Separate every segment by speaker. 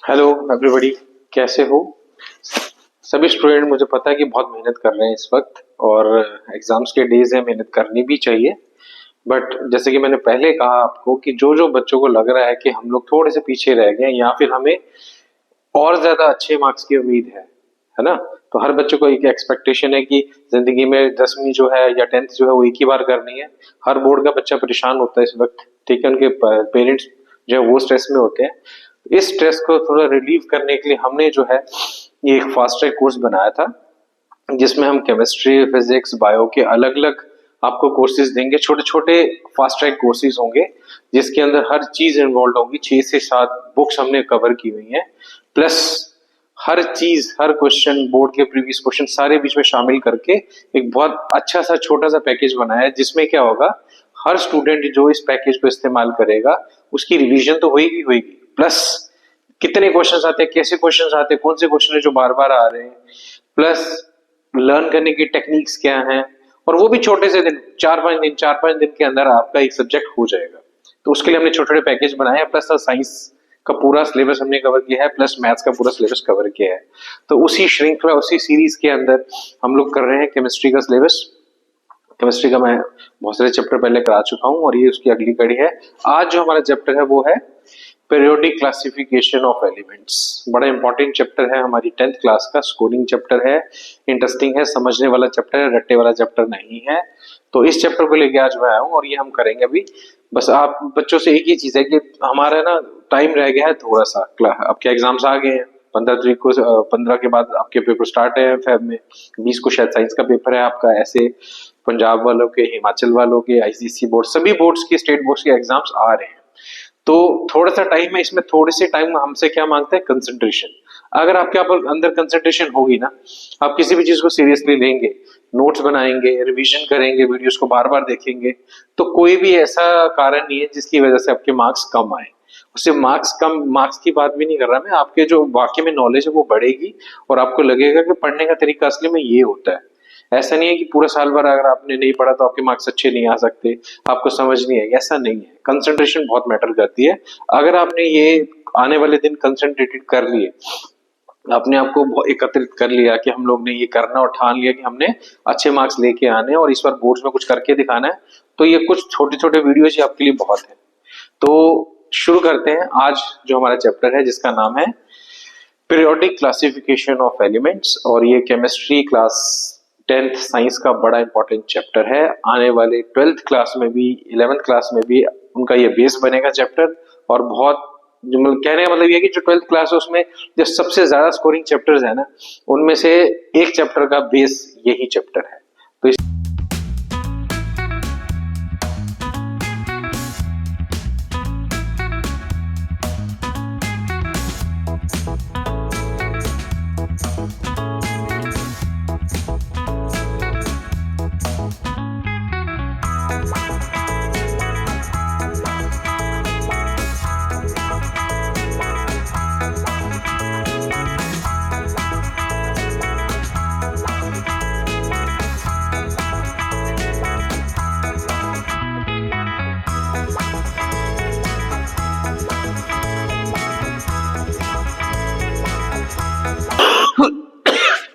Speaker 1: Hello everybody, कैसे हो सभी स्टूडेंट। मुझे पता है कि बहुत मेहनत कर रहे हैं इस वक्त और एग्जाम्स के डेज है, मेहनत करनी भी चाहिए। बट जैसे कि मैंने पहले कहा आपको कि जो जो बच्चों को लग रहा है कि हम लोग थोड़े से पीछे रह गए या फिर हमें और ज्यादा अच्छे मार्क्स की उम्मीद है ना। तो हर बच्चे को एक एक्सपेक्टेशन है कि जिंदगी में 10वीं जो है या 10th जो है वो एक ही बार करनी है। हर बोर्ड का बच्चा परेशान होता है इस वक्त, ठीक है। उनके पेरेंट्स जो है वो स्ट्रेस में होते हैं। इस स्ट्रेस को थोड़ा रिलीव करने के लिए हमने जो है ये एक फास्ट ट्रैक कोर्स बनाया था, जिसमें हम केमिस्ट्री, फिजिक्स, बायो के अलग अलग आपको कोर्सेज देंगे। छोटे छोटे फास्ट ट्रैक कोर्सेज होंगे जिसके अंदर हर चीज इन्वॉल्व होगी। 6 से 7 बुक्स हमने कवर की हुई हैं, प्लस हर चीज, हर क्वेश्चन, बोर्ड के प्रीवियस क्वेश्चन सारे बीच में शामिल करके एक बहुत अच्छा सा छोटा सा पैकेज बनाया है, जिसमें क्या होगा, हर स्टूडेंट जो इस पैकेज को इस्तेमाल करेगा उसकी रिवीजन तो होगी होगी, प्लस कितने क्वेश्चंस आते हैं, कैसे क्वेश्चंस आते हैं, कौन से क्वेश्चन है जो बार बार आ रहे हैं, प्लस लर्न करने की टेक्निक्स क्या हैं। और वो भी छोटे से दिन, 4-5 दिन के अंदर आपका एक सब्जेक्ट हो जाएगा। तो उसके लिए हमने छोटे छोटे पैकेज बनाए हैं, प्लस साइंस का पूरा सिलेबस हमने कवर किया है, प्लस मैथ्स का पूरा सिलेबस कवर किया है। तो उसी श्रृंखला, उसी सीरीज के अंदर हम लोग कर रहे हैं केमिस्ट्री का सिलेबस। केमिस्ट्री का मैं बहुत सारे चैप्टर पहले करा चुका हूँ और ये उसकी अगली कड़ी है। आज जो हमारा चैप्टर है वो है पीरियोडिक क्लासिफिकेशन ऑफ एलिमेंट्स। बड़ा इंपॉर्टेंट चैप्टर है, हमारी 10th क्लास का स्कोरिंग चैप्टर है, इंटरेस्टिंग है, समझने वाला चैप्टर है, रट्टे वाला चैप्टर नहीं है। तो इस चैप्टर को लेके आज मैं आया हूँ और ये हम करेंगे अभी। बस आप बच्चों से एक ही चीज है कि हमारा ना टाइम रह गया है थोड़ा सा। आपके एग्जाम्स आ गए हैं 15 तारीख को, 15 के बाद आपके पेपर स्टार्ट है फेब में। 20 को शायद साइंस का पेपर है आपका। ऐसे पंजाब वालों के, हिमाचल वालों के, आईसीएसई बोर्ड, सभी बोर्ड्स के, स्टेट बोर्ड्स के एग्जाम्स आ रहे हैं। तो थोड़ा सा टाइम है, इसमें थोड़े से टाइम हमसे क्या मांगता है, कंसंट्रेशन। अगर आपके अंदर कंसंट्रेशन होगी ना, आप किसी भी चीज को सीरियसली लेंगे, नोट्स बनाएंगे, रिवीजन करेंगे, वीडियोस को बार बार देखेंगे, तो कोई भी ऐसा कारण नहीं है जिसकी वजह से आपके मार्क्स कम आए। उससे मार्क्स की बात भी नहीं कर रहा मैं, आपके जो वाकई में नॉलेज है वो बढ़ेगी और आपको लगेगा कि पढ़ने का तरीका असली में ये होता है। ऐसा नहीं है कि पूरा साल भर अगर आपने नहीं पढ़ा तो आपके मार्क्स अच्छे नहीं आ सकते, आपको समझ नहीं आएगी, ऐसा नहीं है। कंसंट्रेशन बहुत मैटर करती है। अगर आपने ये आने वाले दिन कंसंट्रेटेड कर लिए, अपने आप को एकत्रित कर लिया कि हम लोग ने ये करना और ठान लिया कि हमने अच्छे मार्क्स लेके आने और इस बार बोर्ड्स में कुछ करके दिखाना है, तो ये कुछ छोटे छोटे वीडियोज ही आपके लिए बहुत है। तो शुरू करते हैं आज जो हमारा चैप्टर है, जिसका नाम है पीरियोडिक क्लासिफिकेशन ऑफ एलिमेंट्स। और ये केमिस्ट्री क्लास 10th साइंस का बड़ा इंपॉर्टेंट चैप्टर है। आने वाले 12th क्लास में भी, 11th क्लास में भी उनका ये बेस बनेगा चैप्टर। और बहुत जो कहने का मतलब ये है कि जो 12th क्लास है उसमें जो सबसे ज्यादा स्कोरिंग चैप्टर्स है ना, उनमें से एक चैप्टर का बेस यही चैप्टर है। तो इस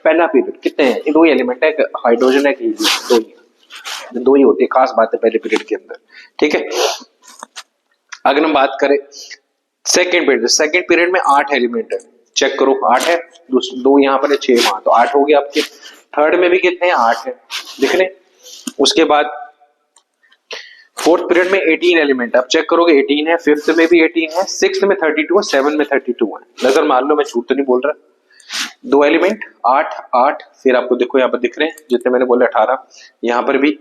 Speaker 1: पहला पीरियड कितने हैं, दो ही एलिमेंट है, हाइड्रोजन है, हीलियम, दो ही होती है। खास बात है पहले पीरियड के अंदर, ठीक है। अगर हम बात करें सेकंड पीरियड में 8 एलिमेंट है, चेक करो 8 है, दो यहाँ पर है, 6 वहां, तो 8 हो गया आपके। थर्ड में भी कितने हैं, 8 है, दिख रहे। उसके बाद फोर्थ पीरियड में 18 एलिमेंट, आप चेक करोगे 18 है। फिफ्थ में भी 18 है, सिक्स्थ में 32 है, 7 में 32 है। नजर मान लो, मैं झूठ तो नहीं बोल रहा। दो एलिमेंट 8, फिर आपको देखो यहाँ पर दिख रहे हैं जितने मैंने बोले 18, यहाँ पर भी।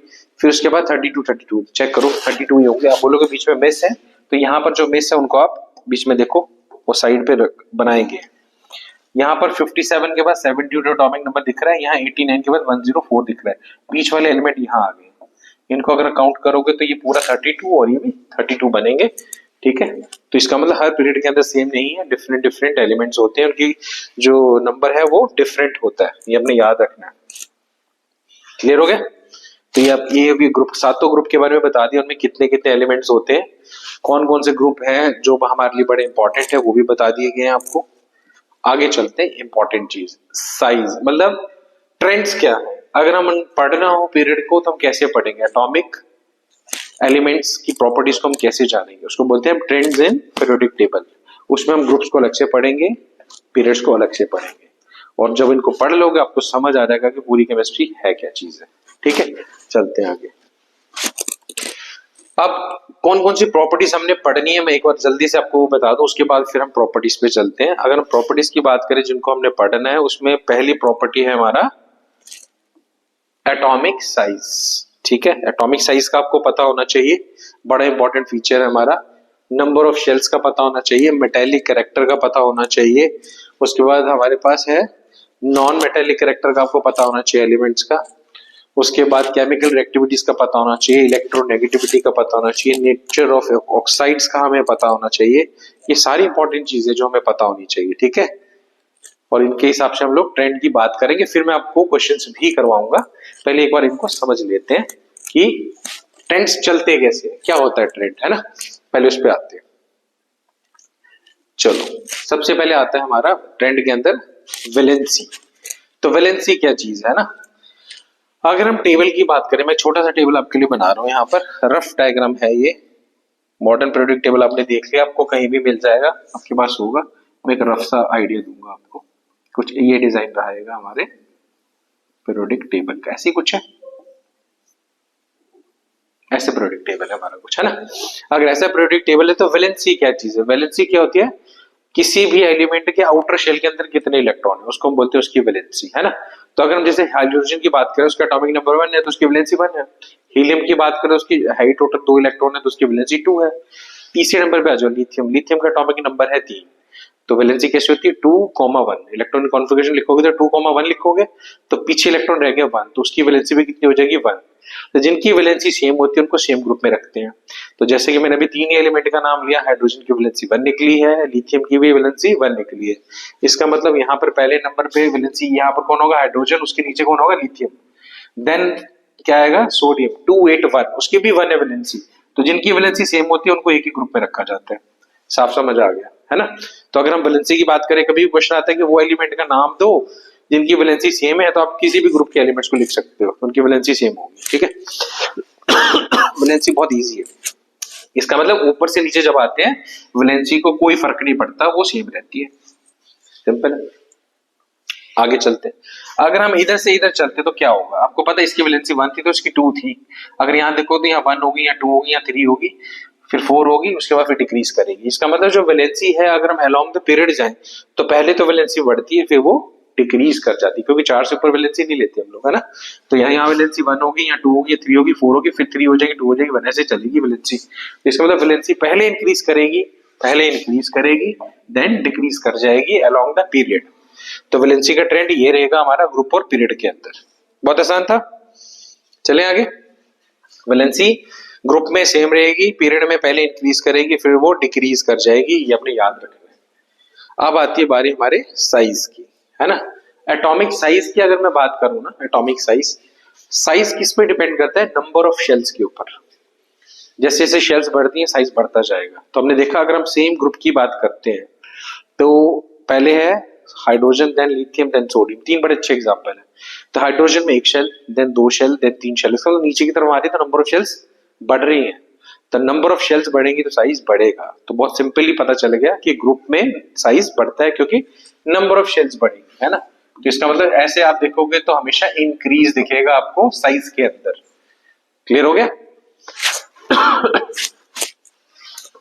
Speaker 1: फिर उसके बाद 32 चेक करो, 32 ही होंगे। आप बोलोगे बीच में मिस है, तो यहाँ पर जो मिस है उनको आप बीच में देखो, वो साइड पे बनाएंगे। यहाँ पर 57 के बाद 72 एटॉमिक नंबर दिख रहा है, यहाँ 89 के बाद 104 दिख रहा है। बीच वाले एलिमेंट यहाँ आ गए, इनको अगर काउंट करोगे तो ये पूरा 32 और ये भी 32 बनेंगे, ठीक है। तो इसका मतलब हर पीरियड के अंदर सेम नहीं है, डिफरेंट डिफरेंट एलिमेंट्स होते हैं, उनकी जो नंबर है वो डिफरेंट होता है, ये अपने याद रखना है। क्लियर हो गया। तो ये अभी ग्रुप, सातों ग्रुप के बारे में बता दिया, उनमें कितने कितने एलिमेंट्स होते हैं, कौन कौन से ग्रुप हैं जो हमारे लिए बड़े इंपॉर्टेंट है, वो भी बता दिए गए हैं आपको। आगे चलते हैं, इंपॉर्टेंट चीज साइज, मतलब ट्रेंड्स क्या है। अगर हम पढ़ना हो पीरियड को तो हम कैसे पढ़ेंगे, एटॉमिक एलिमेंट्स की प्रॉपर्टीज को हम कैसे जानेंगे, उसको बोलते हैं ट्रेंड्स इन पीरियोडिक टेबल। उसमें हम ग्रुप्स को अलग से पढ़ेंगे, पीरियड्स को अलग से पढ़ेंगे, और जब इनको पढ़ लोगे आपको समझ आ जाएगा कि पूरी केमिस्ट्री है क्या चीज है। ठीक है, चलते हैं आगे। अब कौन कौन सी प्रॉपर्टीज हमने पढ़नी है मैं एक बार जल्दी से आपको बता दूं, उसके बाद फिर हम प्रॉपर्टीज पे चलते हैं। अगर हम प्रॉपर्टीज की बात करें जिनको हमने पढ़ना है, उसमें पहली प्रॉपर्टी है हमारा एटॉमिक साइज। ठीक है, एटॉमिक साइज का आपको पता होना चाहिए, बड़ा इंपॉर्टेंट फीचर है हमारा। नंबर ऑफ शेल्स का पता होना चाहिए, मेटेलिक कैरेक्टर का पता होना चाहिए। उसके बाद हमारे पास है नॉन मेटेलिक कैरेक्टर का आपको पता होना चाहिए एलिमेंट्स का। उसके बाद केमिकल रिएक्टिविटीज का पता होना चाहिए, इलेक्ट्रोनेगेटिविटी का पता होना चाहिए, नेचर ऑफ ऑक्साइड्स का हमें पता होना चाहिए। ये सारी इंपॉर्टेंट चीजें जो हमें पता होनी चाहिए। ठीक है, और इनके हिसाब से हम लोग ट्रेंड की बात करेंगे, फिर मैं आपको क्वेश्चंस भी करवाऊंगा। पहले एक बार इनको समझ लेते हैं कि ट्रेंड्स चलते कैसे, क्या होता है ट्रेंड, है ना। पहले उस पर आते हैं। चलो, सबसे पहले आता है हमारा ट्रेंड के अंदर वैलेंसी। तो वैलेंसी क्या चीज है ना, अगर हम टेबल की बात करें, मैं छोटा सा टेबल आपके लिए बना रहा हूं, यहाँ पर रफ डायग्राम है ये। मॉडर्न पीरियोडिक टेबल आपने देख लिया, आपको कहीं भी मिल जाएगा, आपके पास होगा। मैं एक रफ सा आइडिया दूंगा आपको, कुछ ये डिजाइन रहेगा हमारे पीरियोडिक टेबल का, ऐसे कुछ है, ऐसे पीरियोडिक टेबल है हमारा कुछ, है ना। अगर ऐसा पीरियोडिक टेबल है तो वैलेंसी क्या चीज है, वैलेंसी क्या होती है, किसी भी एलिमेंट के आउटर शेल के अंदर कितने इलेक्ट्रॉन है उसको हम बोलते हैं उसकी वैलेंसी, है ना। तो अगर हम जैसे हाइड्रोजन की बात करें उसका एटॉमिक नंबर 1 है तो उसकी वैलेंसी 1 है। हीलियम की बात करें उसकी हाइट टोटल 2 इलेक्ट्रॉन है तो उसकी वैलेंसी 2 है। तीसरे नंबर पे आ जाओ लिथियम, लिथियम का एटॉमिक नंबर है 3, तो वैलेंसी कैसे होती है 2,1। इलेक्ट्रॉन कॉन्फ़िगरेशन लिखोगे तो 2,1 लिखोगे, तो पीछे इलेक्ट्रॉन रह गया 1, तो उसकी वैलेंसी भी कितनी हो जाएगी 1। तो जिनकी वैलेंसी सेम होती है उनको सेम ग्रुप में रखते हैं। तो जैसे कि मैंने अभी 3 एलिमेंट का नाम लिया, हाइड्रोजन की वैलेंसी 1 निकली है, लिथियम की भी वैलेंसी 1 निकली है। इसका मतलब यहाँ पर पहले नंबर पे वैलेंसी यहाँ पर कौन होगा, हाइड्रोजन, उसके नीचे कौन होगा, लिथियम। देन क्या आएगा, सोडियम 281, उसकी भी 1 है वैलेंसी। तो जिनकी वैलेंसी सेम होती है उनको एक ही ग्रुप में रखा जाता है। साफ समझ आ गया, है ना। तो अगर हम वैलेंसी की बात करें, कभी क्वेश्चन आता है कि वो एलिमेंट का नाम दो जिनकी वैलेंसी सेम है, तो आप किसी भी ग्रुप के एलिमेंट्स को लिख सकते हो, उनकी वैलेंसी सेम होगी। ठीक है, वैलेंसी बहुत इजी है। इसका मतलब ऊपर से नीचे जब आते हैं वैलेंसी को कोई फर्क नहीं पड़ता, वो सेम रहती है, सिंपल है। आगे चलते हैं। अगर हम इधर से इधर चलते तो क्या होगा, आपको पता है इसकी वैलेंसी 1 थी तो इसकी 2 थी। अगर यहाँ देखो तो यहाँ 1 होगी, या 2 होगी, या 3 होगी, फिर 4 होगी, उसके बाद फिर डिक्रीज करेगी। इसका मतलब जो वैलेंसी है, अगर हम अलोंग द पीरियड जाएं तो पहले तो वैलेंसी बढ़ती है, फिर वो डिक्रीज कर जाती है, क्योंकि 4 से ऊपर वैलेंसी नहीं लेते हम लोग, है ना। तो यहाँ वैलेंसी 1 होगी, या 2 होगी, या 3 होगी, 4 होगी, फिर 3 हो जाएगी, 2 हो जाएगी, 1 ऐसे चलेगी वैलेंसी। इसका मतलब वैलेंसी पहले इंक्रीज करेगी, देन डिक्रीज कर जाएगी अलोंग द पीरियड। तो वैलेंसी का ट्रेंड ये रहेगा हमारा ग्रुप और पीरियड के अंदर। बहुत आसान था, चले आगे। वैलेंसी ग्रुप में सेम रहेगी, पीरियड में पहले इंक्रीज करेगी, फिर वो डिक्रीज कर जाएगी, ये अपने याद रखना है। अब आती है बारी हमारे साइज की, है ना। एटॉमिक साइज की अगर मैं बात करूं ना, एटॉमिक साइज, साइज किस पे डिपेंड करता है, नंबर ऑफ शेल्स के ऊपर। जैसे जैसे शेल्स बढ़ती हैं साइज बढ़ता जाएगा। तो हमने देखा अगर हम सेम ग्रुप की बात करते हैं तो पहले है hydrogen, then lithium, then sodium, 3 बड़े अच्छे एग्जांपल है। तो हाइड्रोजन में 1 shell, then 2 shell, then 3 shell, इसका नीचे की तरफ आ रही है तो नंबर ऑफ शेल्स बढ़ रही है। तो नंबर ऑफ शेल्स बढ़ेंगी तो साइज बढ़ेगा। तो बहुत सिंपली पता चल गया कि ग्रुप में साइज बढ़ता है क्योंकि नंबर ऑफ शेल्स बढ़ेगी, है ना। तो इसका मतलब ऐसे आप देखोगे तो हमेशा इंक्रीज दिखेगा आपको साइज के अंदर। क्लियर हो गया,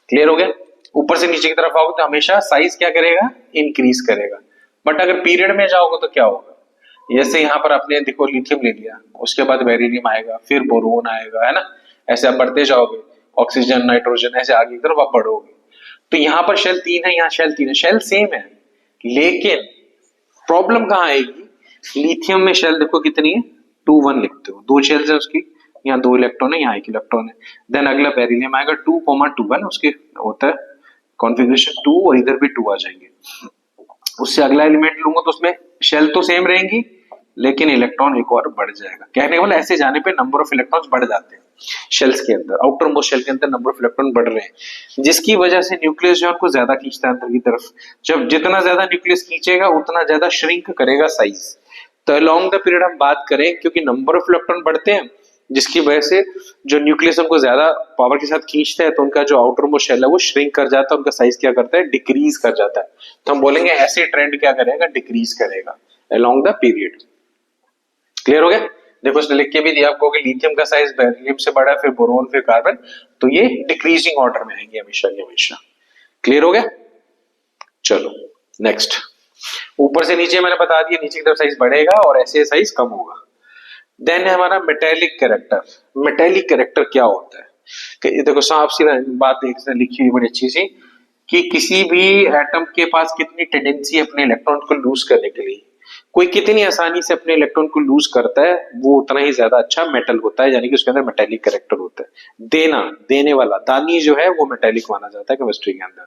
Speaker 1: क्लियर हो गया। ऊपर से नीचे की तरफ आओगे तो हमेशा साइज क्या करेगा, इंक्रीज करेगा। बट अगर पीरियड में जाओगे तो क्या होगा, जैसे यहाँ पर आपने देखो लिथियम ले लिया, उसके बाद बेरिलियम आएगा, फिर बोरोन आएगा, है ना। ऐसे आप बढ़ते जाओगे, ऑक्सीजन, नाइट्रोजन, ऐसे आगे की तरफ आप बढ़ोगे। तो यहाँ पर शेल 3 है, यहाँ शेल 3 है, शेल सेम है, लेकिन प्रॉब्लम कहाँ आएगी, लिथियम में शेल देखो कितनी है, 2,1 लिखते हो, 2 शेल्स है उसकी, यहाँ 2 इलेक्ट्रॉन है, यहाँ 1 इलेक्ट्रॉन है। देन अगला बेरिलियम आएगा 2,2 है ना, उसके होता है कॉन्फ़िगरेशन 2, और इधर भी 2 आ जाएंगे। उससे अगला एलिमेंट लूंगा तो उसमें शेल तो सेम रहेंगी, लेकिन इलेक्ट्रॉन एक और बढ़ जाएगा। कहने का मतलब ऐसे जाने पे नंबर ऑफ इलेक्ट्रॉन्स बढ़ जाते हैं। शेल्स के अंदर, आउटर मोस्ट शेल के अंदर नंबर ऑफ इलेक्ट्रॉन बढ़ रहे हैं, जिसकी वजह से न्यूक्लियस जो है उनको ज्यादा खींचता है अंदर की तरफ। जब जितना ज्यादा न्यूक्लियस खींचेगा उतना ज्यादा श्रिंक करेगा साइज। तो अलोंग द पीरियड हम बात करें, क्योंकि नंबर ऑफ इलेक्ट्रॉन बढ़ते हैं जिसकी वजह से जो न्यूक्लियस हमको ज्यादा पावर के साथ खींचता है, तो उनका जो आउटर मोस्ट शेल है वो श्रिंक कर जाता है, उनका साइज क्या करता है, डिक्रीज कर जाता है। तो हम बोलेंगे ऐसे ट्रेंड क्या करेगा, डिक्रीज करेगा अलोंग द पीरियड। क्लियर हो गया? देखो इसने लिख के भी दिया आपको कि लिथियम का साइज बेरिलियम से बड़ा, फिर बोरोन, फिर कार्बन, तो ये डिक्रीजिंग ऑर्डर में आएंगे हमेशा के हमेशा। क्लियर हो गया? चलो नेक्स्ट, ऊपर से नीचे मैंने बता दिया, नीचे की तरफ साइज बढ़ेगा और ऐसे साइज कम होगा। देन है हमारा मेटेलिक कैरेक्टर। मेटेलिक कैरेक्टर क्या होता है कि देखो साफ सी बात एक लिखी हुई बड़ी अच्छी सी, कि किसी भी एटम के पास कितनी टेंडेंसी है अपने इलेक्ट्रॉन को लूज करने के लिए, कोई कितनी आसानी से अपने इलेक्ट्रॉन को लूज करता है, वो उतना ही ज्यादा अच्छा मेटल होता है, यानी कि उसके अंदर मेटेलिक कैरेक्टर होता है। देना, देने वाला, दानी जो है वो मेटेलिक माना जाता है केमिस्ट्री के अंदर।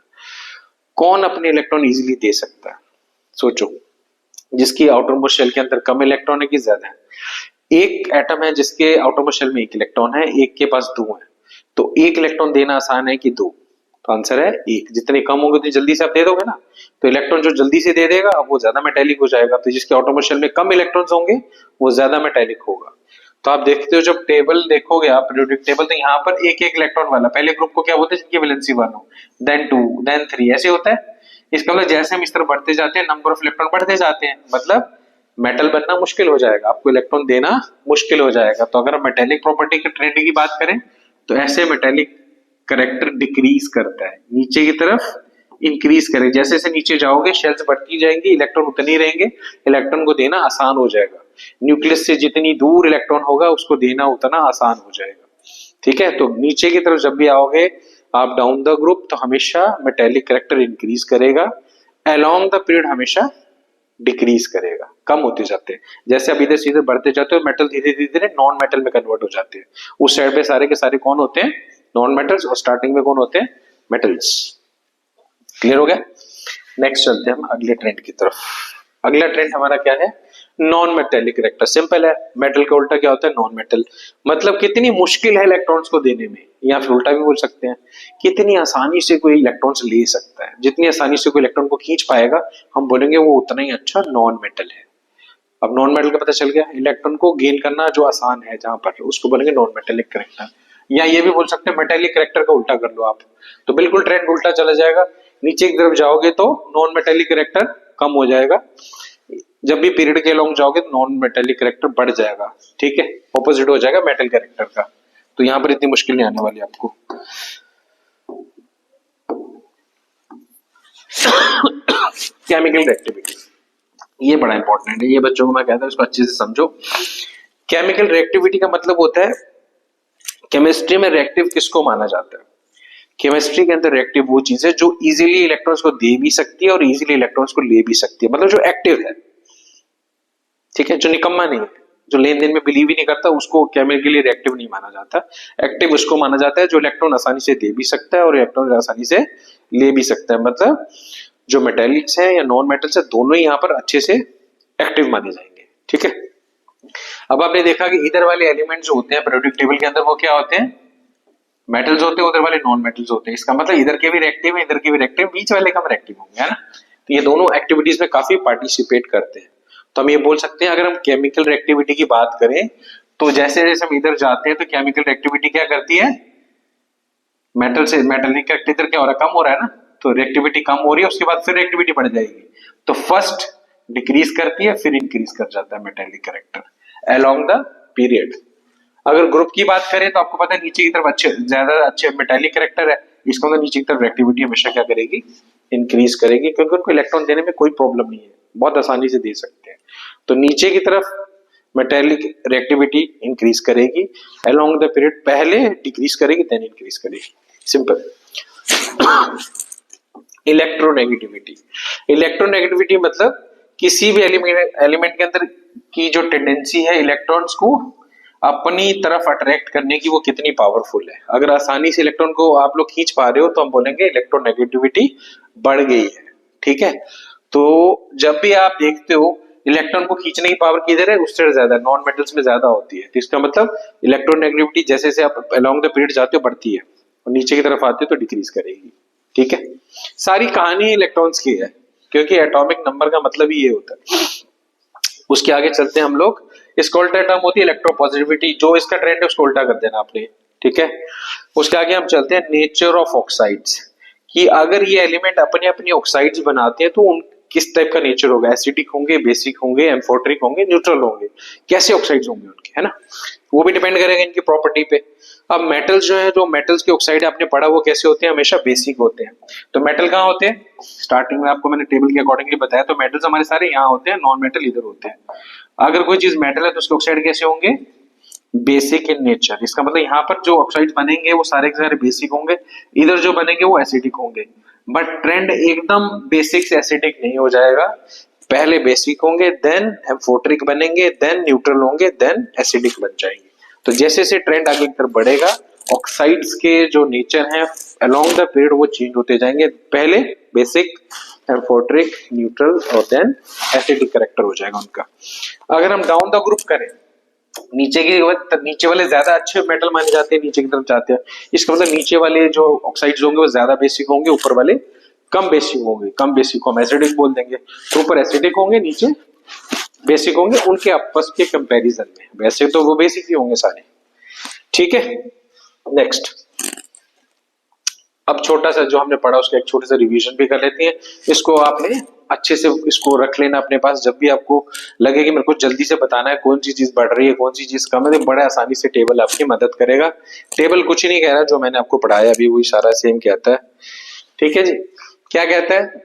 Speaker 1: कौन अपने इलेक्ट्रॉन इजीली दे सकता है? सोचो, जिसकी आउटर मोस्ट शेल के अंदर कम इलेक्ट्रॉन है कि ज्यादा है? एक एटम है जिसके आउटर मोस्ट शेल में एक इलेक्ट्रॉन है, एक के पास दो है, तो एक इलेक्ट्रॉन देना आसान है कि दो? तो आंसर है एक। जितने कम होंगे उतनी जल्दी से आप दे दोगे ना, तो इलेक्ट्रॉन जो जल्दी से दे देगा वो ज्यादा मेटेलिक हो जाएगा। तो जिसके आउटर मोस्ट शेल में कम इलेक्ट्रॉन्स होंगे वो ज्यादा मेटेलिक होगा। तो आप देखते हो जब टेबल देखोगे आप, पीरियोडिक टेबल, तो यहाँ पर एक एक इलेक्ट्रॉन वाला पहले ग्रुप को क्या बोलते हैं, जिनकी वैलेंसी 1 हो, देन 2, देन 3, ऐसे होता है। इसका मतलब जैसे हम इस तरह बढ़ते जाते हैं नंबर ऑफ इलेक्ट्रॉन बढ़ते जाते हैं, मतलब मेटल बनना मुश्किल हो जाएगा, आपको इलेक्ट्रॉन देना मुश्किल हो जाएगा। तो अगर हम मेटेलिक प्रॉपर्टी के ट्रेंड की बात करें तो ऐसे मेटेलिक कैरेक्टर डिक्रीज करता है, नीचे की तरफ इंक्रीज करें। जैसे जैसे नीचे जाओगे शेल्स बढ़ती जाएंगी, इलेक्ट्रॉन उतने ही रहेंगे, इलेक्ट्रॉन को देना आसान हो जाएगा। न्यूक्लियस से जितनी दूर इलेक्ट्रॉन होगा उसको देना उतना आसान हो जाएगा। ठीक है, तो नीचे की तरफ जब भी आओगे आप डाउन द ग्रुप, तो हमेशा मेटेलिक कैरेक्टर इंक्रीज करेगा, अलोंग द पीरियड हमेशा डिक्रीज करेगा, कम होते जाते हैं। जैसे अब इधर सीधे बढ़ते जाते हो मेटल धीरे धीरे नॉन मेटल में कन्वर्ट हो जाते हैं। उस साइड पे सारे के सारे कौन होते हैं, नॉन मेटल्स, और स्टार्टिंग में कौन होते हैं, मेटल्स। क्लियर हो गया? नेक्स्ट चलते हैं हम अगले ट्रेंड की तरफ। अगला ट्रेंड हमारा क्या है, नॉन मेटेलिक कैरेक्टर। सिंपल है, मेटल का उल्टा क्या होता है, नॉन मेटल। मतलब कितनी मुश्किल है इलेक्ट्रॉन्स को देने में, या फिर उल्टा भी बोल सकते हैं, कितनी आसानी से कोई इलेक्ट्रॉन्स ले सकता है। जितनी आसानी से कोई इलेक्ट्रॉन को खींच पाएगा हम बोलेंगे वो उतना ही अच्छा नॉन मेटल है। अब नॉन मेटल का पता चल गया, इलेक्ट्रॉन को गेन करना जो आसान है जहां पर, उसको बोलेंगे नॉन मेटेलिक कैरेक्टर। या ये भी बोल सकते हैं मेटेलिक कैरेक्टर का उल्टा कर लो आप, तो बिल्कुल ट्रेंड उल्टा चला जाएगा। नीचे की तरफ जाओगे तो नॉन मेटेलिक कैरेक्टर कम हो जाएगा, जब भी पीरियड के लॉन्ग जाओगे तो नॉन मेटेलिक कैरेक्टर बढ़ जाएगा। ठीक है, ऑपोजिट हो जाएगा मेटल कैरेक्टर का। तो यहां पर इतनी मुश्किल नहीं आने वाली आपको। केमिकल रिएक्टिविटी, ये बड़ा इंपॉर्टेंट है, ये बच्चों को मैं कहता हूं इसको अच्छे से समझो। केमिकल रिएक्टिविटी का मतलब होता है, केमिस्ट्री में रिएक्टिव किसको माना जाता है? केमिस्ट्री के अंदर रिएक्टिव वो चीज है जो इजीली इलेक्ट्रॉन्स को दे भी सकती है और इजीली इलेक्ट्रॉन्स को ले भी सकती है, मतलब जो एक्टिव है। ठीक है, जो निकम्मा नहीं है, जो लेन देन में बिलीव ही नहीं करता, उसको केमिकली रिएक्टिव नहीं माना जाता। एक्टिव उसको माना जाता है जो इलेक्ट्रॉन आसानी से दे भी सकता है और इलेक्ट्रॉन आसानी से ले भी सकता है। मतलब जो मेटेलिक्स है या नॉन मेटल्स है, दोनों ही यहाँ पर अच्छे से एक्टिव माने जाएंगे। ठीक है, अब आपने देखा कि इधर वाले एलिमेंट जो होते हैं पीरियोडिक टेबल के अंदर वो क्या होते हैं, मेटल्स होते हैं, उधर वाले नॉन मेटल्स होते हैं। इसका मतलब इधर के भी रिएक्टिव है, इधर के भी रिएक्टिव, बीच वाले कम रिएक्टिव होंगे, है ना। तो ये दोनों एक्टिविटीज में काफी पार्टिसिपेट करते हैं। तो हम ये बोल सकते हैं, अगर हम केमिकल रिएक्टिविटी की बात करें तो जैसे जैसे हम इधर जाते हैं तो केमिकल रिएक्टिविटी क्या करती है, मेटल से मेटेलिक कैरेक्टर क्या हो रहा है, कम हो रहा है ना। तो रिएक्टिविटी कम हो रही है, उसके बाद फिर रिएक्टिविटी बढ़ जाएगी। तो फर्स्ट डिक्रीज करती है, फिर इंक्रीज कर जाता है metallic character along the period. अगर ग्रुप की बात करें तो आपको पता है नीचे की तरफ अच्छे ज्यादा अच्छे मेटेलिक कैरेक्टर है, इसका मतलब नीचे की तरफ रिएक्टिविटी हमेशा क्या करेगी, इंक्रीज करेगी, क्योंकि उनको इलेक्ट्रॉन देने में कोई प्रॉब्लम नहीं है, बहुत आसानी से दे सकते हैं। तो नीचे की तरफ मेटेलिक रिएक्टिविटी इंक्रीज करेगी अलोंग द पीरियड, पहले डिक्रीज करेगी देन इंक्रीज करेगी। सिंपल। इलेक्ट्रोनेगेटिविटी, इलेक्ट्रोनेगेटिविटी मतलब किसी भी एलिमेंट के अंदर की जो टेंडेंसी है इलेक्ट्रॉन्स को अपनी तरफ अट्रैक्ट करने की, वो कितनी पावरफुल है। अगर आसानी से इलेक्ट्रॉन को आप लोग खींच पा रहे हो तो हम बोलेंगे इलेक्ट्रोनेगेटिविटी बढ़ गई है। ठीक है, तो जब भी आप देखते हो इलेक्ट्रॉन को खींचने की पावर किधर है, उससे ज्यादा नॉन मेटल्स में ज्यादा होती है। तो इसका मतलब इलेक्ट्रोनेगेटिविटी जैसे जैसे आप अलोंग द पीरियड जाते हो बढ़ती है और नीचे की तरफ आते हो तो डिक्रीज करेगी। ठीक है, सारी कहानी इलेक्ट्रॉन्स की है क्योंकि एटॉमिक नंबर का मतलब ही ये होता है। उसके आगे चलते हैं हम लोग। इसका उल्टा टर्म होती है इलेक्ट्रोपॉजिटिविटी, जो इसका ट्रेंड है उसको उल्टा कर देना आपने। ठीक है, उसके आगे हम चलते हैं नेचर ऑफ ऑक्साइड्स, कि अगर ये एलिमेंट अपने अपने ऑक्साइड्स बनाते हैं तो उन किस टाइप का नेचर होगा, एसिडिक होंगे, बेसिक होंगे, एम्फोटरिक होंगे, न्यूट्रल होंगे, कैसे ऑक्साइड्स होंगे उनके, है ना, वो भी डिपेंड करेगा इनकी प्रॉपर्टी पे। अब मेटल्स जो है, जो मेटल्स के ऑक्साइड आपने पढ़ा वो कैसे होते हैं, हमेशा बेसिक होते हैं। तो मेटल कहाँ होते हैं, स्टार्टिंग में आपको मैंने टेबल के अकॉर्डिंगली बताया, तो मेटल्स हमारे सारे यहाँ होते हैं, नॉन मेटल इधर होते हैं। अगर कोई चीज मेटल है तो उसके ऑक्साइड कैसे होंगे, बेसिक इन नेचर। इसका मतलब यहाँ पर जो ऑक्साइड बनेंगे वो सारे के सारे बेसिक होंगे, इधर जो बनेंगे वो एसिडिक होंगे। बट ट्रेंड एकदम बेसिक से एसिडिक नहीं हो जाएगा, पहले बेसिक होंगे, देन एम्फोटरिक बनेंगे, देन न्यूट्रल होंगे, देन एसिडिक बन जाएंगे। तो जैसे जैसे ट्रेंड आगे की तरफ बढ़ेगा, ऑक्साइड्स के जो नेचर है अलोंग द पीरियड वो चेंज होते जाएंगे, पहले बेसिक, एम्फोटरिक, न्यूट्रल और देन एसिडिक कैरेक्टर हो जाएगा उनका। अगर हम डाउन द ग्रुप करें, नीचे वाले ज्यादा अच्छे मेटल माने जाते हैं, नीचे की तरफ जाते हैं। इसका मतलब नीचे वाले जो ऑक्साइड्स होंगे वो ज्यादा बेसिक होंगे, ऊपर वाले कम बेसिक होंगे। कम बेसिक को हम एसिडिक बोल देंगे, तो ऊपर एसिडिक होंगे, नीचे बेसिक होंगे, उनके आपस के कंपैरिजन में। वैसे तो वो बेसिक ही होंगे सारे। ठीक है, नेक्स्ट। अब छोटा सा जो हमने पढ़ा उसका एक छोटा सा रिवीजन भी कर लेते हैं। इसको आपने अच्छे से इसको रख लेना अपने पास, जब भी आपको लगे कि मेरे को जल्दी से बताना है कौन सी चीज बढ़ रही है कौन सी चीज कम है, तो बड़ा आसानी से टेबल आपकी मदद करेगा। टेबल कुछ ही नहीं कह रहा, जो मैंने आपको पढ़ाया अभी वही सारा सेम कहता है। ठीक है जी, क्या कहता है,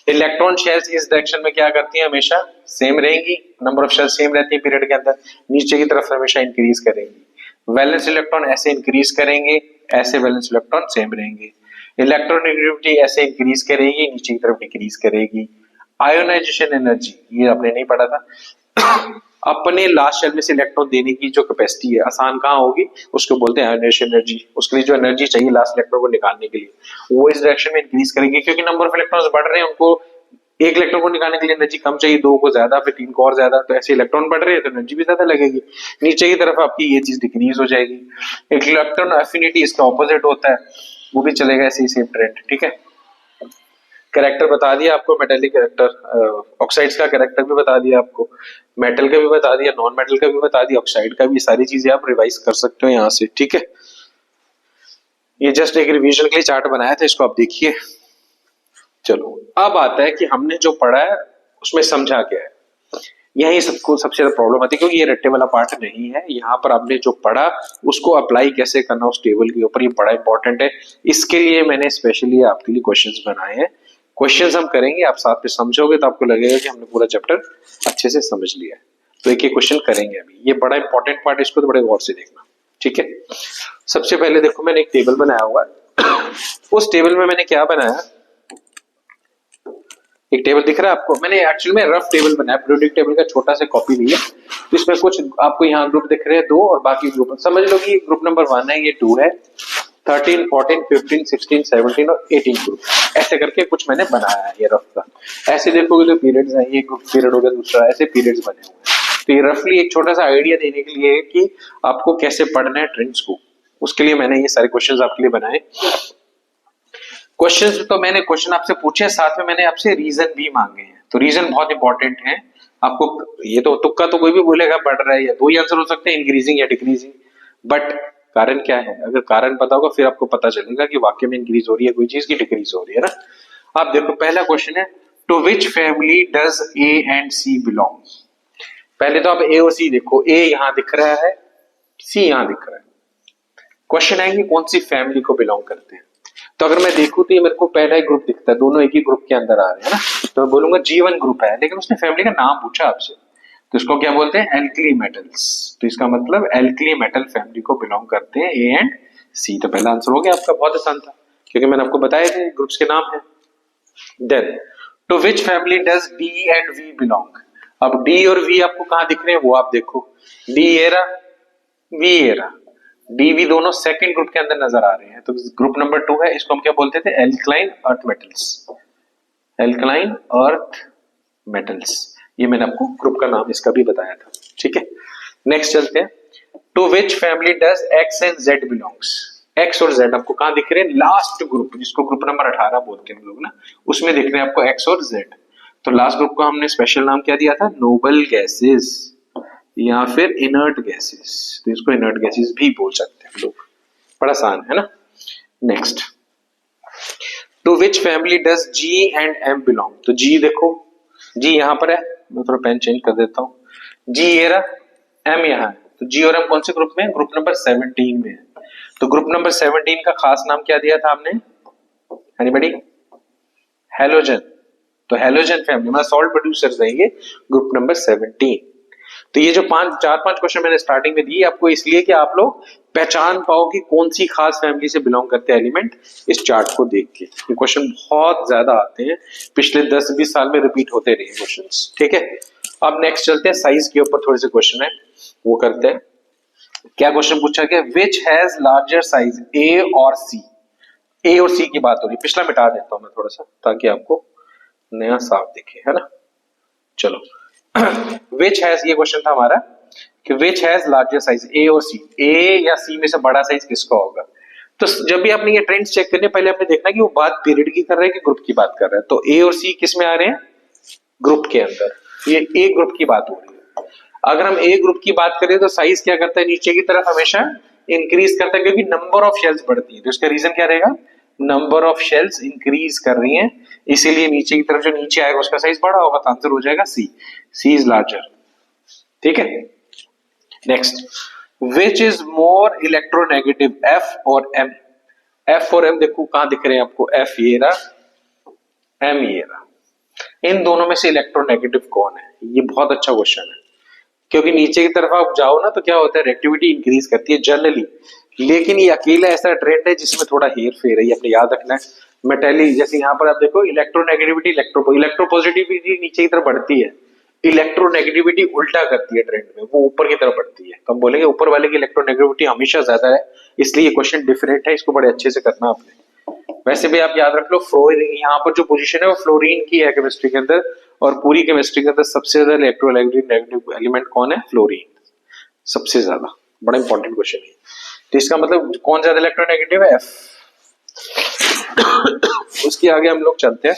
Speaker 1: इलेक्ट्रॉन शेल्स इस डायरेक्शन में क्या करती है, हमेशा सेम रहेंगी, नंबर ऑफ शेल्स सेम रहती है पीरियड के अंदर, नीचे की तरफ हमेशा इंक्रीज करेंगी। वैलेंस इलेक्ट्रॉन ऐसे इंक्रीज करेंगे, ऐसे वैलेंस इलेक्ट्रॉन सेम रहेंगे। इलेक्ट्रोनेगेटिविटी ऐसे इंक्रीज करेगी, नीचे की तरफ डिक्रीज करेगी। आयोनाइजेशन एनर्जी, ये आपने नहीं पढ़ा था अपने लास्ट शेल में से इलेक्ट्रॉन देने की जो कैपेसिटी है आसान कहाँ होगी, उसको बोलते हैं आयोनाइजेशन एनर्जी। उसके लिए जो एनर्जी चाहिए लास्ट इलेक्ट्रॉन को निकालने के लिए, वो इस डायरेक्शन में इंक्रीज करेगी, क्योंकि नंबर ऑफ इलेक्ट्रॉन्स बढ़ रहे हैं, उनको एक इलेक्ट्रॉन को निकालने के लिए एनर्जी कम चाहिए, दो को ज्यादा, फिर तीन को और ज्यादा। तो ऐसे इलेक्ट्रॉन बढ़ रहे हैं तो एनर्जी भी ज्यादा लगेगी, नीचे की तरफ आपकी ये चीज डिक्रीज हो जाएगी। इलेक्ट्रॉन एफिनिटी इसका ऑपोजिट होता है, वो भी चलेगा ऐसे ही सेम ट्रेंड। ठीक है, कैरेक्टर बता दिया आपको, मेटेलिक कैरेक्टर, ऑक्साइड्स का कैरेक्टर भी बता दिया आपको, मेटल का भी बता दिया, नॉन मेटल का भी बता दिया, ऑक्साइड का भी। सारी चीजें आप रिवाइज कर सकते हो यहाँ से। ठीक है, ये जस्ट एक रिवीजन के लिए चार्ट बनाया था, इसको आप देखिए। चलो अब आता है कि हमने जो पढ़ा है उसमें समझा क्या है। यही सबको सबसे ज्यादा प्रॉब्लम आती है, क्योंकि ये रट्टे वाला पार्ट नहीं है। यहाँ पर आपने जो पढ़ा उसको अप्लाई कैसे करना उस टेबल के ऊपर, ये बड़ा इंपॉर्टेंट है। इसके लिए मैंने स्पेशली आपके लिए क्वेश्चंस बनाए हैं। क्वेश्चंस हम करेंगे, आप साथ में समझोगे तो आपको लगेगा कि हमने पूरा चैप्टर अच्छे से समझ लिया है। तो एक एक क्वेश्चन करेंगे अभी, ये बड़ा इंपॉर्टेंट पार्ट है, इसको तो बड़े गौर से देखना। ठीक है, सबसे पहले देखो मैंने एक टेबल बनाया हुआ है। उस टेबल में मैंने क्या बनाया, एक टेबल दिख रहा है आपको, मैंने एक्चुअली में रफ टेबल बनाया, पीरियोडिक टेबल का छोटा सा कॉपी लिया। तो इसमें कुछ आपको यहाँ ग्रुप दिख रहे हैं 2, और बाकी ग्रुप समझ लो कि ग्रुप नंबर 1 है, ये 2 है, 13, 14, 15, 16, 17 और 18 ग्रुप, ऐसे करके कुछ मैंने बनाया है ये रफ का। ऐसे देखोगे तो पीरियड्स हैं, ये ग्रुप पीरियड हो गया दूसरा, ऐसे पीरियड्स बने हुए हैं। तो ये रफली एक छोटा सा आइडिया देने के लिए है कि आपको कैसे पढ़ना है ट्रेंड्स को, उसके लिए मैंने ये सारे क्वेश्चंस आपके लिए बनाए। क्वेश्चंस तो मैंने क्वेश्चन आपसे पूछे, साथ में मैंने आपसे रीजन भी मांगे हैं। तो रीजन बहुत इंपॉर्टेंट है आपको। ये तो तुक्का तो कोई भी बोलेगा बढ़ रहा है, या दो ही आंसर हो सकते हैं, इंक्रीजिंग या डिक्रीजिंग, बट कारण क्या है, अगर कारण पता होगा फिर आपको पता चलेगा कि वाकई में इंक्रीज हो रही है कोई चीज की डिक्रीज हो रही है ना। आप देखो पहला क्वेश्चन है, to which family does A and C belong. पहले तो आप ए और सी देखो, ए यहां दिख रहा है, सी यहां दिख रहा है। क्वेश्चन आएंगे कौन सी फैमिली को बिलोंग करते हैं। तो अगर मैं देखूं तो ये मेरे को पहला ही ग्रुप दिखता है, दोनों एक ही ग्रुप के अंदर आ रहे हैं ना, तो मैं बोलूंगा G1 ग्रुप है, लेकिन उसने फैमिली का नाम पूछा आपसे, तो इसको क्या बोलते हैं, एल्कली मेटल्स। तो इसका मतलब एल्कली मेटल फैमिली को बिलोंग करते हैं ए एंड सी। तो पहला आंसर हो गया आपका, बहुत आसान था क्योंकि मैंने आपको बताए थे ग्रुप्स के नाम है। Then to which family does D and V belong. अब डी और वी आपको कहां दिख रहे हैं वो आप देखो, डी ये रहा, वी ये रहा, डीवी दोनों सेकंड ग्रुप के अंदर नजर आ रहे हैं। तो ग्रुप नंबर 2 है, इसको हम क्या बोलते थे, alkaline earth metals. Alkaline earth metals, ये मैंने आपको ग्रुप का नाम इसका भी बताया था, ठीक है। नेक्स्ट चलते हैं, to which family does X and Z belongs. X और जेड आपको कहां दिख रहे हैं, लास्ट ग्रुप जिसको ग्रुप नंबर 18 बोलते हैं हम लोग ना, उसमें दिख रहे हैं आपको एक्स और जेड। तो लास्ट ग्रुप को हमने स्पेशल नाम क्या दिया था, नोबल गैसेस या फिर इनर्ट गैसेस, तो इसको इनर्ट गैसेस भी बोल सकते हैं हम लोग, बड़ा आसान है ना। Next, to which family does G and M belong. तो जी देखो, जी यहां पर है, मैं थोड़ा पेन चेंज कर देता हूं, जी ये रहा, एम यहां है, तो जी और एम कौन से ग्रुप में है, ग्रुप नंबर 17 में है। तो ग्रुप नंबर 17 का खास नाम क्या दिया था हमने, एनीबॉडी, हैलोजन। तो हैलोजन फैमिली में सॉल्ट प्रोड्यूसर्स रहेंगे ग्रुप नंबर 17। तो ये जो चार पांच क्वेश्चन मैंने स्टार्टिंग में दिए आपको इसलिए कि आप लोग पहचान पाओ कि कौन सी खास फैमिली से बिलोंग करते हैं एलिमेंट, इस चार्ट को देख के। ये क्वेश्चन बहुत ज्यादा आते हैं, पिछले 10-20 साल में रिपीट होते रहे क्वेश्चंस, ठीक है। अब नेक्स्ट चलते हैं, साइज के ऊपर थोड़े से क्वेश्चन है वो करते हैं। क्या क्वेश्चन पूछा गया, विच हैज लार्जर साइज ए और सी। ए और सी की बात हो रही है, पिछला मिटा देता हूं मैं थोड़ा सा ताकि आपको नया साफ दिखे, है ना। चलो विच हैज, ये क्वेश्चन था हमारा कि विच हैज लार्जर साइज ए और सी, ए या सी में से बड़ा साइज किसका होगा। तो जब भी आपने ये ट्रेंड्स चेक करने पहले आपने देखना कि वो बात पीरियड की कर रहा है कि ग्रुप की बात कर रहा है। तो ए और सी किस में आ रहे हैं, ग्रुप के अंदर, ये ए ग्रुप की बात हो रही है। अगर हम ए ग्रुप की बात करें तो साइज क्या करता है, नीचे की तरफ हमेशा इंक्रीज करता है क्योंकि नंबर ऑफ शेल्स बढ़ती है। तो इसका रीजन क्या रहेगा, नंबर ऑफ शेल्स इंक्रीज कर रही हैं, इसीलिए नीचे की तरफ जो नीचे आएगा उसका साइज बड़ा होगा, तो आंसर हो जाएगा सी, सी इज लार्जर, ठीक है। Next, which is more electronegative, F और एम। एफ और एम देखो कहां दिख रहे हैं आपको, एफ ये रहा, एम ये रहा, इन दोनों में से इलेक्ट्रोनेगेटिव कौन है। ये बहुत अच्छा क्वेश्चन है क्योंकि नीचे की तरफ आप जाओ ना तो क्या होता है, रिएक्टिविटी इंक्रीज करती है जनरली, लेकिन ये अकेला ऐसा ट्रेंड है जिसमें थोड़ा हेर फेर है, ये अपने याद रखना है। मेटेली जैसे यहाँ पर आप देखो, इलेक्ट्रोनेगेटिविटी इलेक्ट्रोपॉजिटिविटी नीचे की तरफ बढ़ती है, इलेक्ट्रोनेगेटिविटी उल्टा करती है ट्रेंड में, वो ऊपर की तरफ बढ़ती है। तो हम बोलेंगे ऊपर वाले की इलेक्ट्रोनेगेटिविटी हमेशा ज्यादा है, इसलिए ये क्वेश्चन डिफरेंट है, इसको बड़े अच्छे से करना आपने। वैसे भी आप याद रख लो, फ्लोरीन यहाँ पर जो पोजीशन है वो फ्लोरीन की है केमिस्ट्री के अंदर, और पूरी केमिस्ट्री के अंदर सबसे ज्यादा इलेक्ट्रोनेगेटिव एलिमेंट कौन है, फ्लोरीन, सबसे ज्यादा। बड़ा इंपॉर्टेंट क्वेश्चन है, तो इसका मतलब कौन ज्यादा इलेक्ट्रोनेगेटिव है, एफ। उसके आगे हम लोग चलते हैं,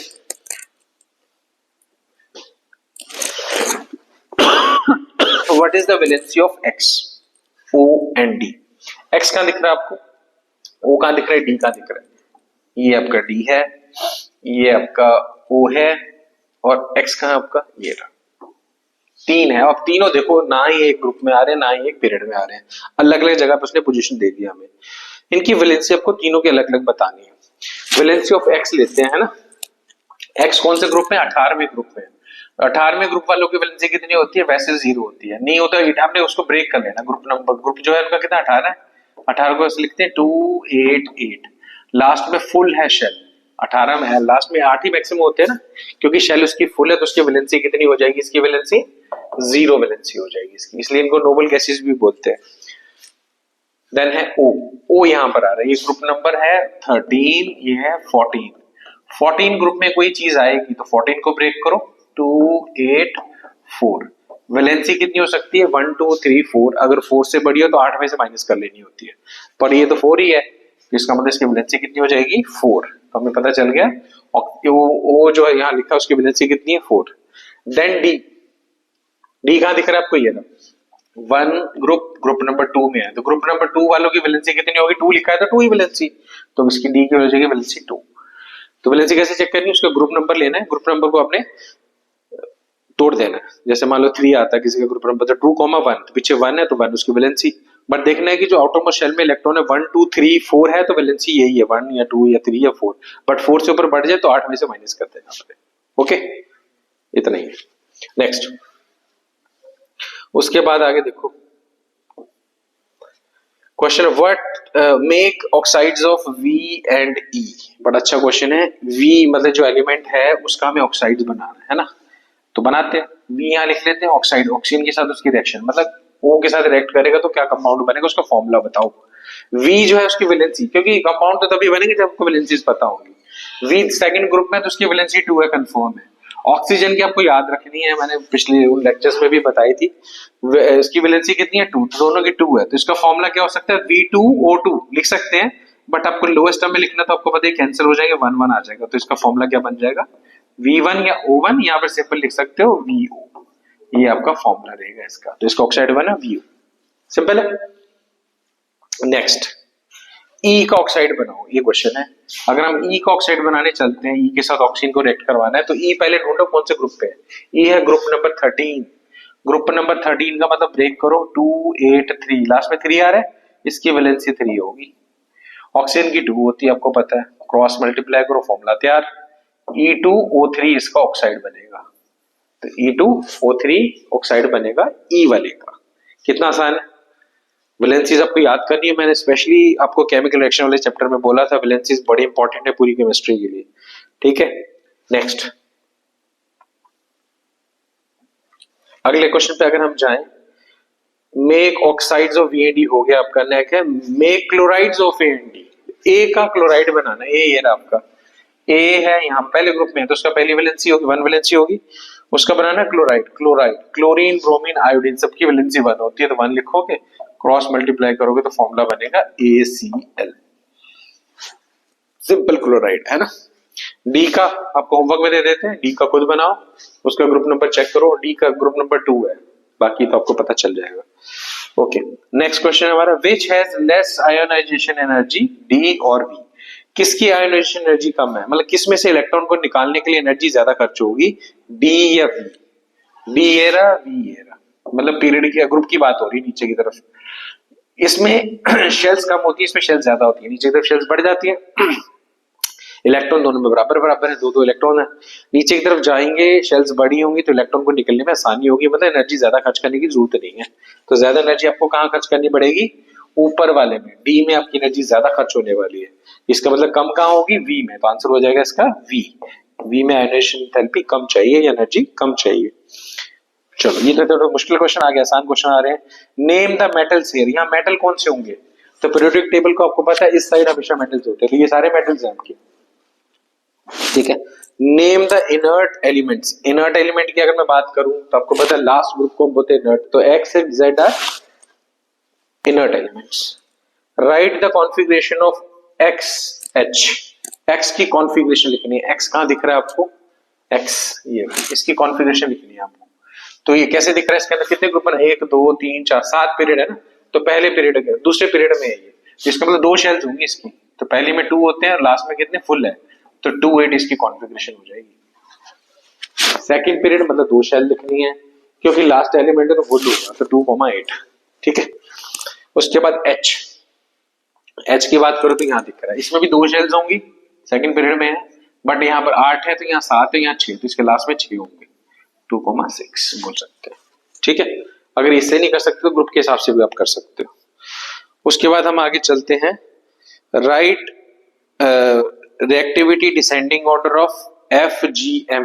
Speaker 1: what is the valency of X, O and D. X कहां दिख रहा है आपको, ओ कहां दिख रहा है, डी कहां दिख रहा है, ये आपका डी है, ये आपका ओ है, और एक्स कहां आपका, ये रहा, तीन है। अब तीनों देखो ना ही एक ग्रुप में आ रहे हैं ना ही एक पीरियड में आ रहे हैं, अलग अलग जगह पे उसने पोजीशन दे दिया हमें। इनकी वैलेंसी आपको तीनों की अलग अलग बतानी है। वैलेंसी ऑफ एक्स लेते हैं, है ना। एक्स कौन से ग्रुप में, 18वें ग्रुप में। 18वें ग्रुप वालों की वैलेंसी कितनी होती है, वैसे 0 होती है, नहीं होता आपने उसको ब्रेक कर लेना। ग्रुप नंबर, ग्रुप जो है उनका कितना 18 है, 18 को ऐसे लिखते हैं 288, लास्ट में फुल है शेल, 18 में है, लास्ट में 8 ही मैक्सिमम होते हैं ना, क्योंकि शेल उसकी फुल है तो उसकी वैलेंसी कितनी हो जाएगी, इसकी वैलेंसी 0 वैलेंसी हो जाएगी इसकी, इसलिए इनको नोबल गैसेस भी बोलते हैं। देन है ओ, ओ यहां पर आ रहा है, ये ग्रुप नंबर है 13, ये है 14। 14 ग्रुप में कोई चीज आएगी तो 14 को ब्रेक करो, 284, वैलेंसी कितनी हो सकती है, 1 2 3 4, अगर 4 से बड़ी हो तो 8 में से माइनस कर लेनी होती है, पर ये तो 4 ही है, इसका मतलब इसकी वैलेंसी कितनी हो जाएगी, 4। तो हमें पता चल गया, और वो जो है यहाँ लिखा उसकी वैलेंसी कितनी है, 4। देन डी, डी कहां दिख रहा है आपको, ये ना, 1 ग्रुप नंबर 2 में है, तो ग्रुप नंबर 2 वालों की वैलेंसी कितनी होगी, 2 लिखा है तो 2 ही वैलेंसी, तो इसकी डी की हो जाएगी वैलेंसी 2। तो वैलेंसी कैसे चेक करनी है, उसका ग्रुप नंबर लेना है, ग्रुप नंबर को आपने तोड़ देना है। जैसे मान लो 3 आता है किसी का ग्रुप नंबर, तो 2,1, तो पीछे 1 है तो 1 उसकी वैलेंसी, बट देखना है कि जो आउटरमोस्ट शेल में इलेक्ट्रॉन है 1 2 3 4 है तो वैलेंसी यही है, 1 या 2 या 3 या 4, बट 4 से ऊपर बढ़ जाए तो 8 में से माइनस कर देना। ओके, इतना ही है। नेक्स्ट, उसके बाद आगे देखो question, what make oxides of V and E. बड़ा अच्छा क्वेश्चन है। वी मतलब जो एलिमेंट है उसका हमें ऑक्साइड्स बनाना है ना, तो बनाते हैं। वी यहाँ लिख लेते हैं, ऑक्साइड, ऑक्सीजन के साथ उसकी रिएक्शन, मतलब ओ के साथ रिएक्ट करेगा तो क्या कंपाउंड बनेगा, उसका फॉर्मूला बताओ। वी जो है उसकी वैलेंसी, क्योंकि कंपाउंड तो तभी बनेंगे जब आपको वैलेंसीज पता होंगी। वी सेकंड ग्रुप में तो उसकी वैलेंसी 2 है, कंफर्म है, ऑक्सीजन की आपको याद रखनी है, मैंने पिछले उन लेक्चर्स में भी बताई थी। इसकी वैलेंसी कितनी है 2, दोनों की 2 है, तो इसका फॉर्मूला क्या हो सकता है V2O2 लिख सकते हैं, बट आपको लोएस्ट टर्म में लिखना तो आपको पता है कैंसिल हो जाएगा, 1 1 आ जाएगा, तो इसका फॉर्मूला क्या बन जाएगा V1 या O1, यहाँ पर सिंपल लिख सकते हो VO, ये आपका फॉर्मूला रहेगा इसका, तो इसका ऑक्साइड बना VO, सिंपल है। नेक्स्ट ई का ऑक्साइड बनाओ, ये क्वेश्चन है। अगर हम ई का ऑक्साइड बनाने चलते हैं, ई के साथ ऑक्सीजन को रिएक्ट करवाना है, तो ई पहले ढूंढो कौन से ग्रुप पे है। ई है ग्रुप नंबर 13, ग्रुप नंबर 13 का मतलब ब्रेक करो 2 8 3, लास्ट में 3 आ रहा है, इसकी वैलेंसी 3 होगी। ऑक्सीजन की 2 होती है आपको पता है, क्रॉस मल्टीप्लाई करो फॉर्मूला तैयार, E2O3 इसका ऑक्साइड बनेगा, तो E2O3 ऑक्साइड बनेगा ई वाले का। कितना आसान है, वैलेंसीज आपको याद करनी है, मैंने स्पेशली आपको केमिकल रिएक्शन वाले चैप्टर में बोला था वैलेंसीज बड़ी इंपॉर्टेंट है पूरी केमिस्ट्री के लिए, ठीक है। नेक्स्ट अगले क्वेश्चन पे अगर हम जाएं, मेक ऑक्साइड्स ऑफ VND हो गया आपका, नेक्स्ट है मेक क्लोराइड्स ऑफ AND, ए का क्लोराइड बनाना, ये रहा आपका ए है यहाँ पहले ग्रुप में, तो उसका पहली वैलेंसी होगी 1 वैलेंसी होगी, उसका बनाना chloride, chloride chlorine bromine iodine सबकी वैलेंसी 1 होती है, तो 1 लिखोगे, क्रॉस मल्टीप्लाई करोगे तो फॉर्मूला बनेगा ACl, सिंपल क्लोराइड है ना। डी का आपको होमवर्क में दे देते हैं, डी का खुद बनाओ, उसका ग्रुप नंबर चेक करो, डी का ग्रुप नंबर 2 है, बाकी तो आपको पता चल जाएगा। ओके, नेक्स्ट क्वेश्चन हमारा, which has less ionization energy, D और बी, किसकी आयोनाइजेशन एनर्जी कम है, मतलब किस में से इलेक्ट्रॉन को निकालने के लिए एनर्जी ज्यादा खर्च होगी, डी या बी। डी ये रहा, बी ये रहा, मतलब पीरियड की ग्रुप की बात हो रही है नीचे की तरफ, इसमें शेल्स कम होती है, इसमें शेल्स ज्यादा होती है, नीचे की तरफ शेल्स बढ़ जाती है, इलेक्ट्रॉन दोनों में बराबर बराबर है, 2 2 इलेक्ट्रॉन है, नीचे की तरफ जाएंगे शेल्स बड़ी होंगी तो इलेक्ट्रॉन को निकलने में आसानी होगी, मतलब एनर्जी ज्यादा खर्च करने की जरूरत नहीं है, तो ज्यादा एनर्जी आपको कहाँ खर्च करनी पड़ेगी, ऊपर वाले में, डी में आपकी एनर्जी ज्यादा खर्च होने वाली है, इसका मतलब कम कहाँ होगी, वी में, तो आंसर हो जाएगा इसका वी, वी में आयोनाइजेशन एंथैल्पी कम चाहिए या एनर्जी कम चाहिए। चलो ये तो थोड़ा मुश्किल क्वेश्चन आ गया, आसान क्वेश्चन आ रहे हैं, नेम द मेटल्स हियर, यहाँ मेटल कौन से होंगे, तो पीरियोडिक टेबल को आपको पता है इस साइड हमेशा मेटल्स होते हैं, तो ये सारे मेटल्स हैं आपके, ठीक है। Name the inert elements, inert element की अगर मैं बात करूं तो आपको पता है लास्ट ग्रुप को बोलते हैं इनर्ट, तो X and Z are inert elements. Write the configuration of X H, X की कॉन्फ़िगरेशन लिखनी है, एक्स कहां दिख रहा है आपको, एक्स ये, इसकी कॉन्फ़िगरेशन लिखनी है आपको, तो ये कैसे दिख रहा है, इसके अंदर कितने ग्रुप है, 1 2 3 4 7 पीरियड है ना, तो पहले पीरियड है, दूसरे पीरियड में है ये, इसका मतलब 2 शेल्स होंगी इसकी, तो पहली में 2 होते हैं और लास्ट में कितने फुल है, तो 2 8 इसकी कॉन्फ़िगरेशन हो जाएगी। सेकंड पीरियड मतलब 2 शेल लिखनी है, क्योंकि लास्ट एलिमेंट है तो फुल होगा, तो 2,8, ठीक है। उसके बाद एच, एच की बात करो तो यहाँ दिख रहा है, इसमें भी 2 शेल्स होंगी, सेकंड पीरियड में है, बट यहाँ पर 8 है तो यहाँ 7 है, यहाँ 6, तो इसके लास्ट में 6 होंगे, 2,6 बोल सकते हैं, ठीक है। अगर इससे नहीं कर सकते तो ग्रुप के हिसाब से भी आप कर सकते हो। उसके बाद हम आगे चलते हैं, right reactivity descending order of FGM,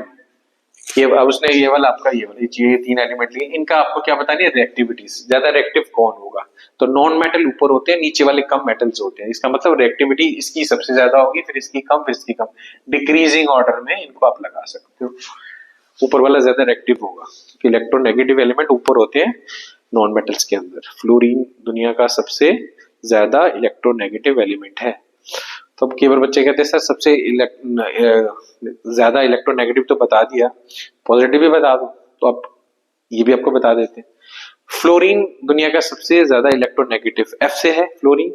Speaker 1: ये अब उसने ये वाला आपका ये 3 एलिमेंट लिए, इनका आपको क्या बतानी है, रिएक्टिविटीज, ज्यादा रिएक्टिव कौन होगा, तो नॉन मेटल ऊपर होते हैं, नीचे वाले कम मेटल्स होते हैं, इसका मतलब रिएक्टिविटी इसकी सबसे ज्यादा होगी, फिर इसकी कम, फिर इसकी कम, डिक्रीजिंग ऑर्डर में इनको आप लगा सकते हो, ऊपर वाला ज्यादा रिएक्टिव होगा, इलेक्ट्रोनेगेटिव एलिमेंट ऊपर होते हैं नॉन मेटल्स के अंदर, फ्लोरीन दुनिया का सबसे ज्यादा इलेक्ट्रोनेगेटिव एलिमेंट है। तो अब केवल बच्चे कहते हैं सर सबसे ज्यादा इलेक्ट्रोनेगेटिव तो बता दिया, पॉजिटिव भी बता दो, तो अब ये भी आपको बता देते हैं, फ्लोरीन दुनिया का सबसे ज्यादा इलेक्ट्रोनेगेटिव, एफ से है फ्लोरीन,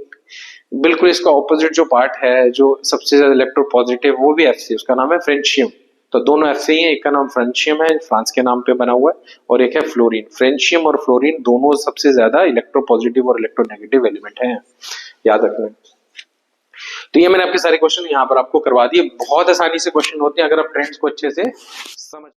Speaker 1: बिल्कुल इसका ऑपोजिट जो पार्ट है जो सबसे ज्यादा इलेक्ट्रो पॉजिटिव वो भी एफ से, उसका नाम है फ्रेंशियम, तो दोनों एफ से ही है, एक का नाम फ्रेंशियम है फ्रांस के नाम पे बना हुआ है, और एक है फ्लोरीन, फ्रेंशियम और फ्लोरीन दोनों सबसे ज्यादा इलेक्ट्रो पॉजिटिव और इलेक्ट्रोनेगेटिव एलिमेंट हैं, याद रखना। तो ये मैंने आपके सारे क्वेश्चन यहाँ पर आपको करवा दिए, बहुत आसानी से क्वेश्चन होते हैं अगर आप ट्रेंड्स को अच्छे से समझ